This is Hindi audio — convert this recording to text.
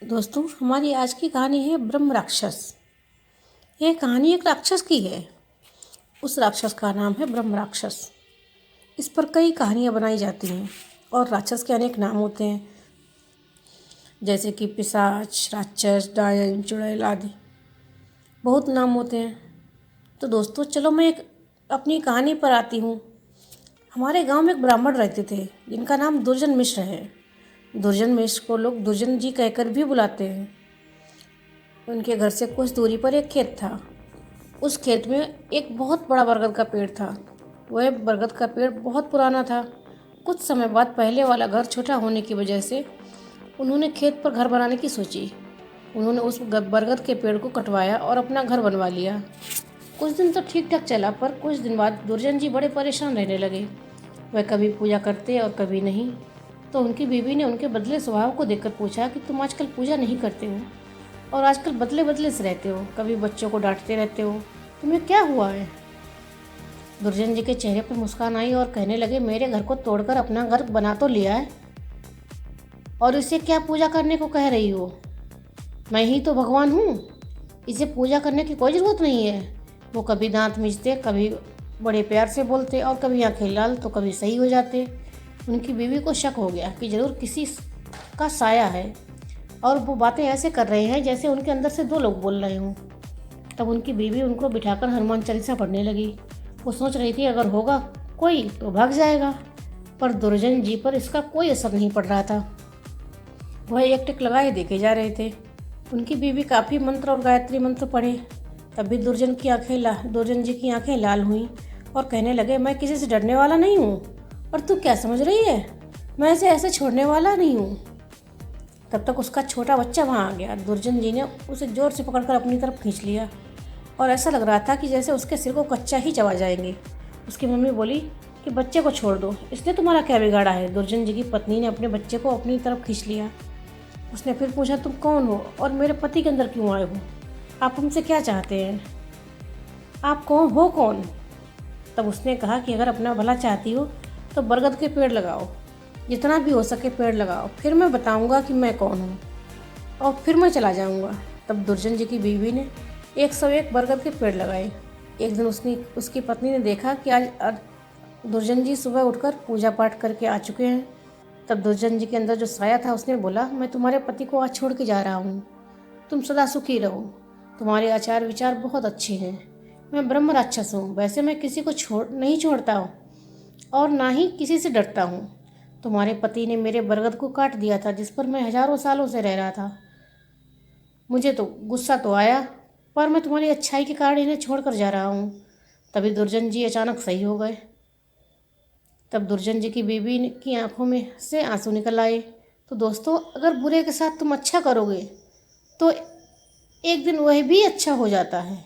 दोस्तों, हमारी आज की कहानी है ब्रह्म राक्षस। यह कहानी एक राक्षस की है। उस राक्षस का नाम है ब्रह्म राक्षस। इस पर कई कहानियाँ बनाई जाती हैं और राक्षस के अनेक नाम होते हैं, जैसे कि पिशाच, राक्षस, डायन, चुड़ैल आदि बहुत नाम होते हैं। तो दोस्तों, चलो मैं एक अपनी कहानी पर आती हूँ। हमारे गांव में एक ब्राह्मण रहते थे जिनका नाम दुर्जन मिश्र है। दुर्जन मिश्र को लोग दुर्जन जी कहकर भी बुलाते हैं। उनके घर से कुछ दूरी पर एक खेत था। उस खेत में एक बहुत बड़ा बरगद का पेड़ था। वह बरगद का पेड़ बहुत पुराना था। कुछ समय बाद पहले वाला घर छोटा होने की वजह से उन्होंने खेत पर घर बनाने की सोची। उन्होंने उस बरगद के पेड़ को कटवाया और अपना घर बनवा लिया। कुछ दिन तो ठीक ठाक चला, पर कुछ दिन बाद दुर्जन जी बड़े परेशान रहने लगे। वह कभी पूजा करते और कभी नहीं। तो उनकी बीवी ने उनके बदले स्वभाव को देखकर पूछा कि तुम आजकल पूजा नहीं करते हो और आजकल बदले बदले से रहते हो, कभी बच्चों को डांटते रहते हो, तुम्हें क्या हुआ है? दुर्जन जी के चेहरे पर मुस्कान आई और कहने लगे, मेरे घर को तोड़कर अपना घर बना तो लिया है और इसे क्या पूजा करने को कह रही हो? मैं ही तो भगवान हूँ, इसे पूजा करने की कोई ज़रूरत नहीं है। वो कभी दांत मीचते, कभी बड़े प्यार से बोलते और कभी आंखें लाल तो कभी सही हो जाते। उनकी बीवी को शक हो गया कि जरूर किसी का साया है और वो बातें ऐसे कर रहे हैं जैसे उनके अंदर से दो लोग बोल रहे हों। तब उनकी बीवी उनको बिठाकर हनुमान चालीसा पढ़ने लगी। वो सोच रही थी अगर होगा कोई तो भाग जाएगा, पर दुर्जन जी पर इसका कोई असर नहीं पड़ रहा था। वह एक टिक लगाए देखे जा रहे थे। उनकी बीवी काफ़ी मंत्र और गायत्री मंत्र पढ़े। तब भी दुर्जन जी की आंखें लाल हुईं और कहने लगे, मैं किसी से डरने वाला नहीं हूँ और तू क्या समझ रही है, मैं इसे ऐसे छोड़ने वाला नहीं हूँ। तब तक उसका छोटा बच्चा वहाँ आ गया। दुर्जन जी ने उसे जोर से पकड़कर अपनी तरफ खींच लिया और ऐसा लग रहा था कि जैसे उसके सिर को कच्चा ही चबा जाएंगे। उसकी मम्मी बोली कि बच्चे को छोड़ दो, इसने तुम्हारा क्या बिगाड़ा है? दुर्जन जी की पत्नी ने अपने बच्चे को अपनी तरफ खींच लिया। उसने फिर पूछा, तुम कौन हो और मेरे पति के अंदर क्यों आए हो? आप हमसे क्या चाहते हैं? आप कौन हो कौन? तब उसने कहा कि अगर अपना भला चाहती हो तो बरगद के पेड़ लगाओ, जितना भी हो सके पेड़ लगाओ, फिर मैं बताऊंगा कि मैं कौन हूँ और फिर मैं चला जाऊंगा। तब दुर्जन जी की बीवी ने 101 बरगद के पेड़ लगाए। एक दिन उसकी पत्नी ने देखा कि आज दुर्जन जी सुबह उठकर पूजा पाठ करके आ चुके हैं। तब दुर्जन जी के अंदर जो साया था उसने बोला, मैं तुम्हारे पति को आज छोड़ के जा रहा हूँ, तुम सदा सुखी रहो, तुम्हारे आचार विचार बहुत अच्छे हैं। मैं ब्रह्म राक्षस हूँ, वैसे मैं किसी को नहीं छोड़ता हूँ और ना ही किसी से डरता हूँ। तुम्हारे पति ने मेरे बरगद को काट दिया था जिस पर मैं हजारों सालों से रह रहा था। मुझे तो गुस्सा तो आया, पर मैं तुम्हारी अच्छाई के कारण इन्हें छोड़कर जा रहा हूँ। तभी दुर्जन जी अचानक सही हो गए। तब दुर्जन जी की बीवी की आंखों में से आंसू निकल आए। तो दोस्तों, अगर बुरे के साथ तुम अच्छा करोगे तो एक दिन वह भी अच्छा हो जाता है।